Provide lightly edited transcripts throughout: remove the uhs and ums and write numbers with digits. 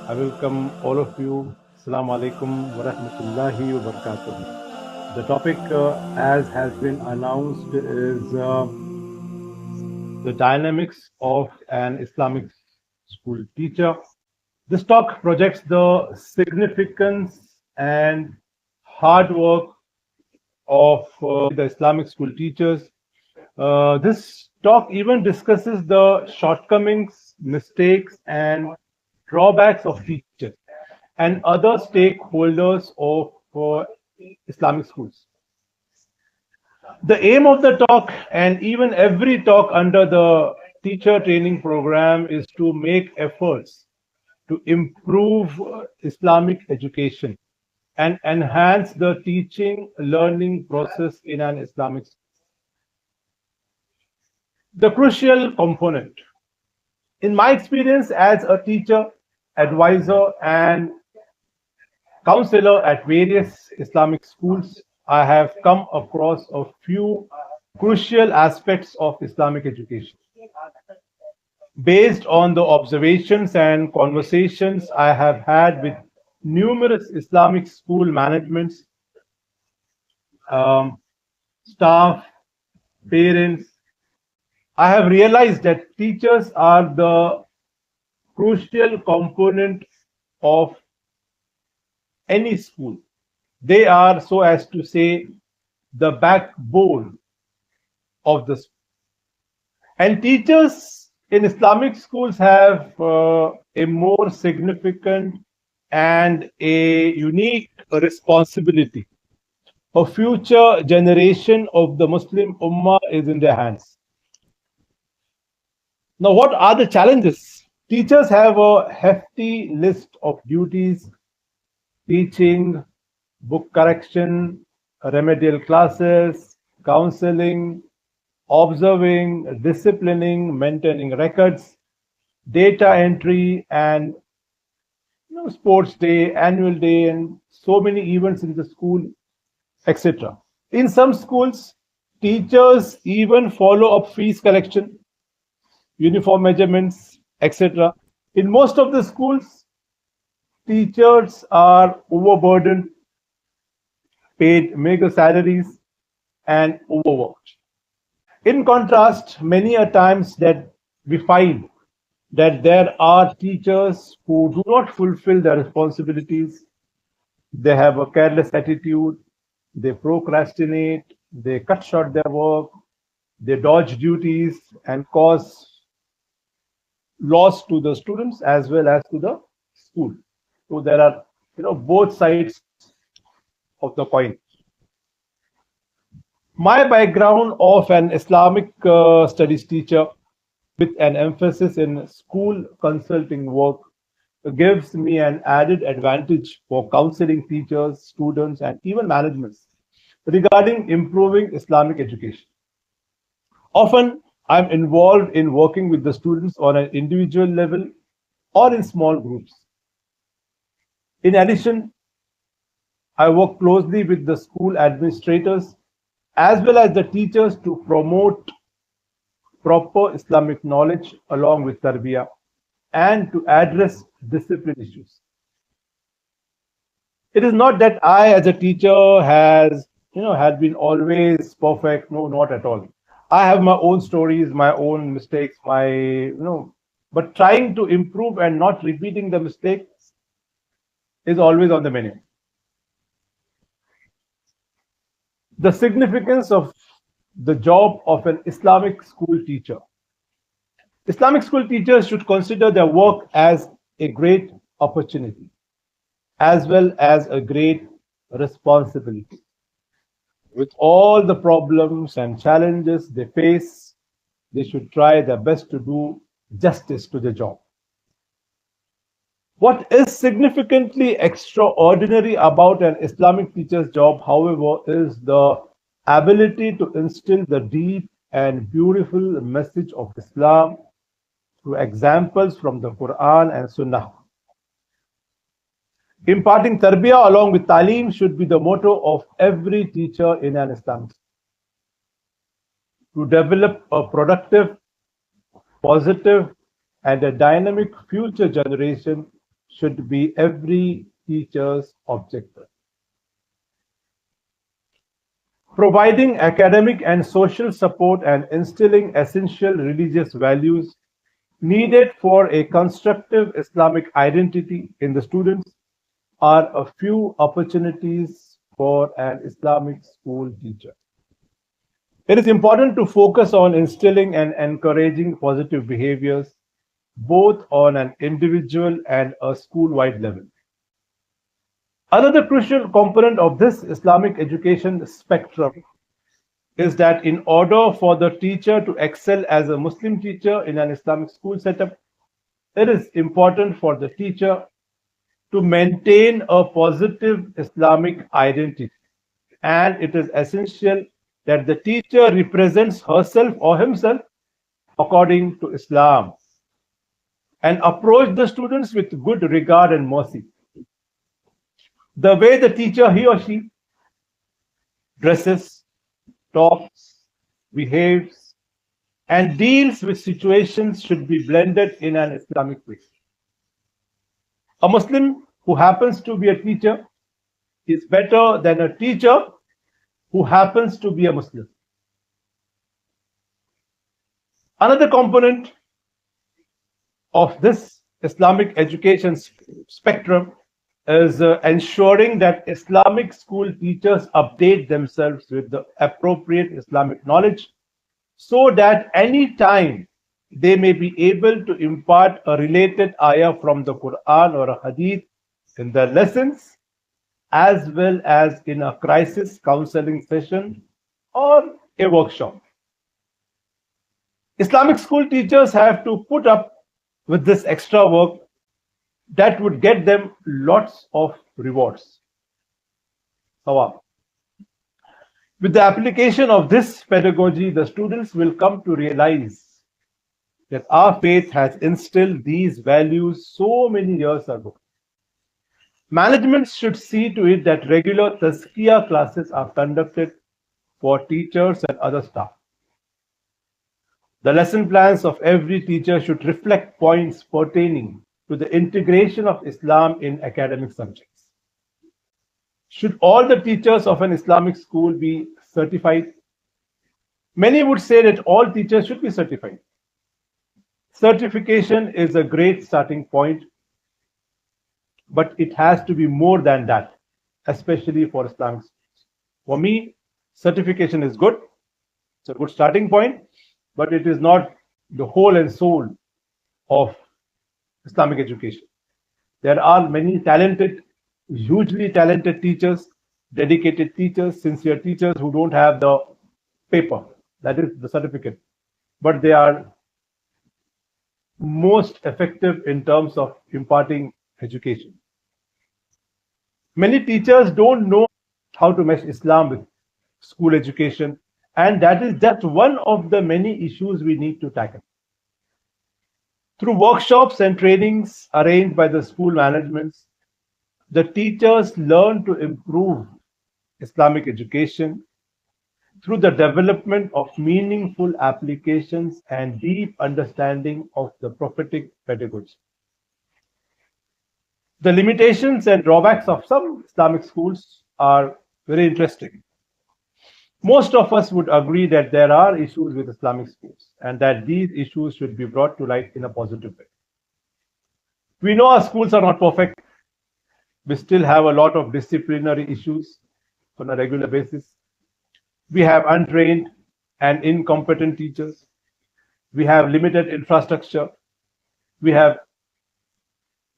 I welcome all of you. Assalamu alaikum wa rahmatullahi wa barakatuh. The topic, as has been announced, is the dynamics of an Islamic school teacher. This talk projects the significance and hard work of the Islamic school teachers. This talk even discusses the shortcomings, mistakes, and drawbacks of teachers and other stakeholders of Islamic schools. The aim of the talk, and even every talk under the teacher training program, is to make efforts to improve Islamic education and enhance the teaching learning process in an Islamic school. The crucial component. In my experience as a teacher, advisor, and counselor at various Islamic schools, I have come across a few crucial aspects of Islamic education. Based on the observations and conversations I have had with numerous Islamic school managements, um, staff, parents, I have realized that teachers are the crucial component of any school. They are, so as to say, the backbone of the school. And teachers in Islamic schools have a more significant and a unique responsibility. A future generation of the Muslim Ummah is in their hands. Now, what are the challenges? Teachers have a hefty list of duties: teaching, book correction, remedial classes, counseling, observing, disciplining, maintaining records, data entry, and sports day, annual day, and so many events in the school, etc. In some schools, teachers even follow up fees collection, uniform measurements, etc. In most of the schools, teachers are overburdened, paid meager salaries, and overworked. In contrast, many a times that we find that there are teachers who do not fulfill their responsibilities. They have a careless attitude, they procrastinate, they cut short their work, they dodge duties and cause loss to the students as well as to the school. So there are, both sides of the coin. My background of an Islamic studies teacher with an emphasis in school consulting work gives me an added advantage for counseling teachers, students, and even managements regarding improving Islamic education. Often, I'm involved in working with the students on an individual level or in small groups. In addition, I work closely with the school administrators as well as the teachers to promote proper Islamic knowledge along with tarbiyah and to address discipline issues. It is not that I, as a teacher, had been always perfect. No, not at all. I have my own stories, my own mistakes, but trying to improve and not repeating the mistakes is always on the menu. The significance of the job of an Islamic school teacher. Islamic school teachers should consider their work as a great opportunity as well as a great responsibility. With all the problems and challenges they face, they should try their best to do justice to the job. What is significantly extraordinary about an Islamic teacher's job, however, is the ability to instill the deep and beautiful message of Islam through examples from the Quran and Sunnah. Imparting tarbiyah along with talim should be the motto of every teacher in an Islamic school. To develop a productive, positive, and a dynamic future generation, should be every teacher's objective. Providing academic and social support and instilling essential religious values needed for a constructive Islamic identity in the students are a few opportunities for an Islamic school teacher. It is important to focus on instilling and encouraging positive behaviors both on an individual and a school-wide level. Another crucial component of this Islamic education spectrum is that in order for the teacher to excel as a Muslim teacher in an Islamic school setup, it is important for the teacher to maintain a positive Islamic identity. And it is essential that the teacher represents herself or himself according to Islam and approach the students with good regard and mercy. The way the teacher, he or she, dresses, talks, behaves, and deals with situations should be blended in an Islamic way. A Muslim who happens to be a teacher is better than a teacher who happens to be a Muslim. Another component of this Islamic education spectrum is ensuring that Islamic school teachers update themselves with the appropriate Islamic knowledge so that any time they may be able to impart a related ayah from the Quran or a hadith in their lessons, as well as in a crisis counseling session or a workshop. Islamic school teachers have to put up with this extra work that would get them lots of rewards. Sawab. With the application of this pedagogy, the students will come to realize that our faith has instilled these values so many years ago. Management should see to it that regular tazkiyah classes are conducted for teachers and other staff. The lesson plans of every teacher should reflect points pertaining to the integration of Islam in academic subjects. Should all the teachers of an Islamic school be certified? Many would say that all teachers should be certified. Certification is a great starting point, but it has to be more than that, especially for Islamic schools. For me, certification is good. It's a good starting point, but it is not the whole and soul of Islamic education. There are many talented, hugely talented teachers, dedicated teachers, sincere teachers who don't have the paper, that is the certificate, but they are most effective in terms of imparting education. Many teachers don't know how to mesh Islam with school education, and that is just one of the many issues we need to tackle. Through workshops and trainings arranged by the school managements, the teachers learn to improve Islamic education through the development of meaningful applications and deep understanding of the prophetic pedagogy. The limitations and drawbacks of some Islamic schools are very interesting. Most of us would agree that there are issues with Islamic schools and that these issues should be brought to light in a positive way. We know our schools are not perfect. We still have a lot of disciplinary issues on a regular basis. We have untrained and incompetent teachers. We have limited infrastructure. We have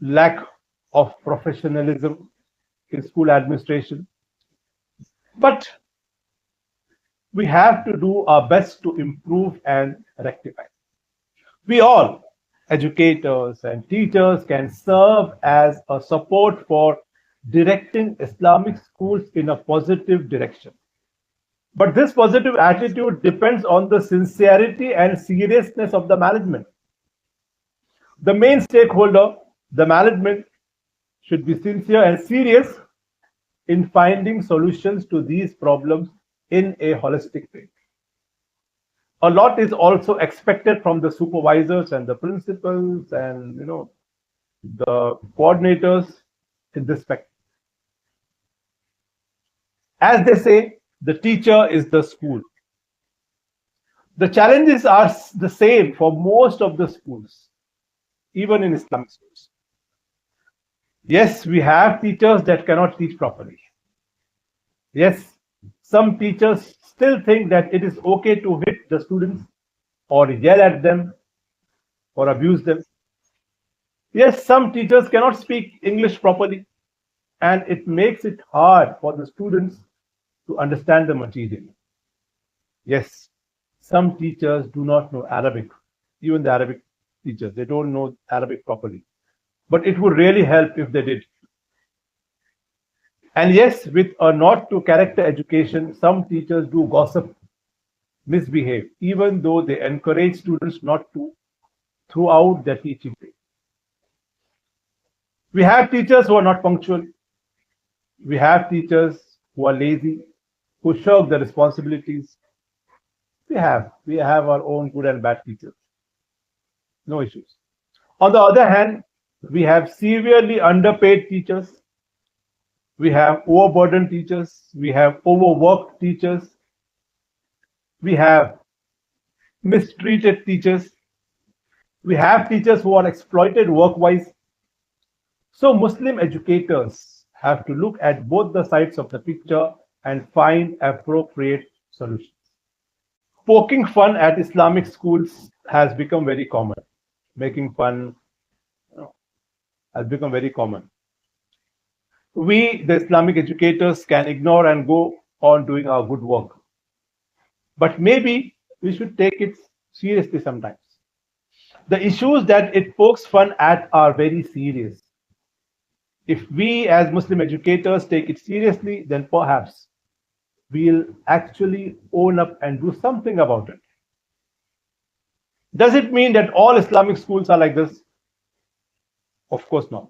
lack of professionalism in school administration. But we have to do our best to improve and rectify. We all, educators and teachers, can serve as a support for directing Islamic schools in a positive direction. But this positive attitude depends on the sincerity and seriousness of the management. The main stakeholder, the management, should be sincere and serious in finding solutions to these problems in a holistic way. A lot is also expected from the supervisors and the principals and the coordinators in this spectrum. As they say, the teacher is the school. The challenges are the same for most of the schools, even in Islamic schools. Yes, we have teachers that cannot teach properly. Yes, some teachers still think that it is okay to hit the students or yell at them or abuse them. Yes, some teachers cannot speak English properly, and it makes it hard for the students to understand the material. Yes, some teachers do not know Arabic, even the Arabic teachers, they don't know Arabic properly. But it would really help if they did. And yes, with a nod to character education, some teachers do gossip, misbehave, even though they encourage students not to throughout their teaching day. We have teachers who are not punctual. We have teachers who are lazy, who shirk their responsibilities. We have our own good and bad teachers. No issues. On the other hand, we have severely underpaid teachers. We have overburdened teachers. We have overworked teachers. We have mistreated teachers. We have teachers who are exploited work-wise. So Muslim educators have to look at both the sides of the picture and find appropriate solutions. Poking fun at Islamic schools has become very common. Making fun has become very common. We, the Islamic educators, can ignore and go on doing our good work. But maybe we should take it seriously sometimes. The issues that it pokes fun at are very serious. If we as Muslim educators take it seriously, then perhaps we'll actually own up and do something about it. Does it mean that all Islamic schools are like this? Of course not.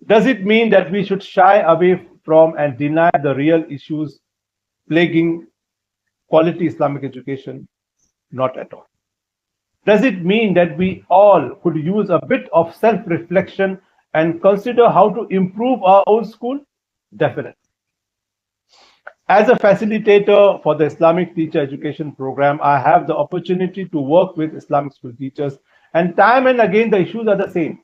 Does it mean that we should shy away from and deny the real issues plaguing quality Islamic education? Not at all. Does it mean that we all could use a bit of self-reflection and consider how to improve our own school? Definitely. As a facilitator for the Islamic Teacher Education Program, I have the opportunity to work with Islamic school teachers, and time and again the issues are the same.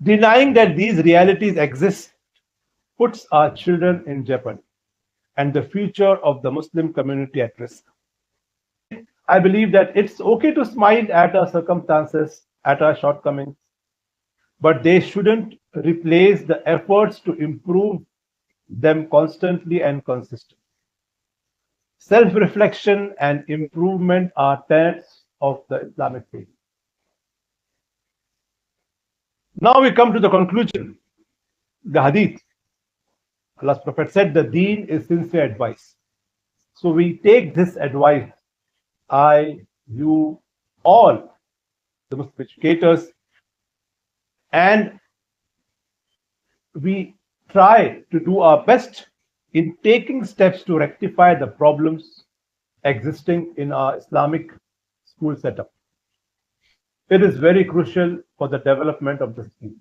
Denying that these realities exist puts our children in jeopardy and the future of the Muslim community at risk. I believe that it's okay to smile at our circumstances, at our shortcomings, but they shouldn't replace the efforts to improve them constantly and consistently. Self-reflection and improvement are tenets of the Islamic faith. Now we come to the conclusion. The hadith. Allah's Prophet said the deen is sincere advice. So we take this advice, I, you, all the Muslim educators, and we try to do our best in taking steps to rectify the problems existing in our Islamic school setup. It is very crucial for the development of the school.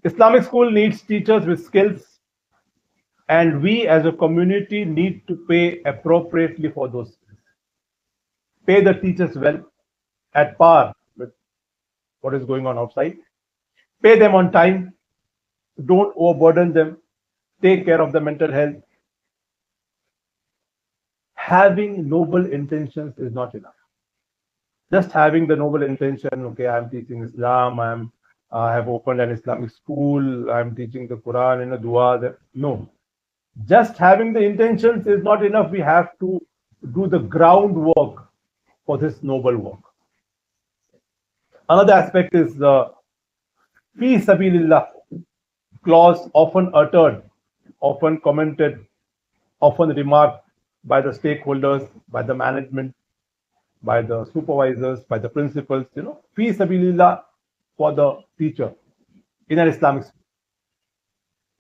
Islamic school needs teachers with skills, and we as a community need to pay appropriately for those skills. Pay the teachers well, at par with what is going on outside. Pay them on time. Don't overburden them. Take care of the mental health. Having noble intentions is not enough. Just having the noble intention, okay, I'm teaching Islam, I have opened an Islamic school, I'm teaching the Quran in a dua. No. Just having the intentions is not enough. We have to do the groundwork for this noble work. Another aspect is the fi sabilillah clause, often uttered, often commented, often remarked by the stakeholders, by the management, by the supervisors, by the principals, fi sabilillah for the teacher in an Islamic school.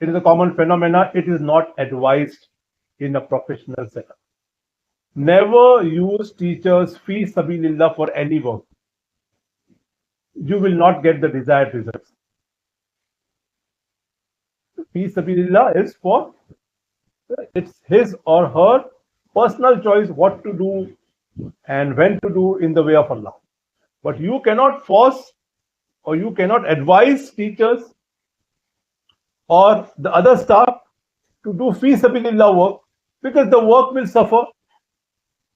It is a common phenomenon. It is not advised in a professional setup. Never use teachers fi sabilillah for any work. you will not get the desired results. Fi sabilillah is for, it's his or her personal choice what to do and when to do in the way of Allah. But you cannot force or you cannot advise teachers or the other staff to do fi sabilillah work, because the work will suffer,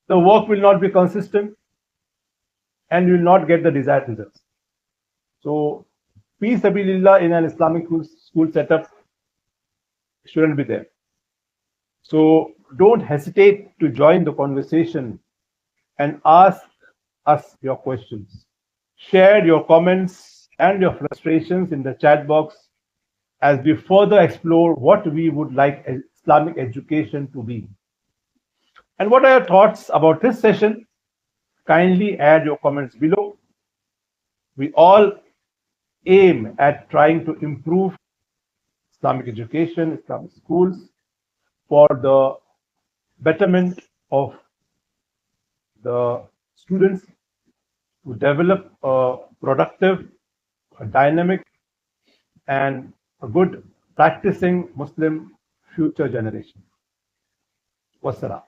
the work will not be consistent, and you will not get the desired results. So, fi sabilillah in an Islamic school setup shouldn't be there. So, don't hesitate to join the conversation and ask us your questions. Share your comments and your frustrations in the chat box as we further explore what we would like Islamic education to be. And what are your thoughts about this session? Kindly add your comments below. We all aim at trying to improve Islamic education, Islamic schools, for the betterment of the students to develop a productive, a dynamic, and a good practicing Muslim future generation. Wassalam.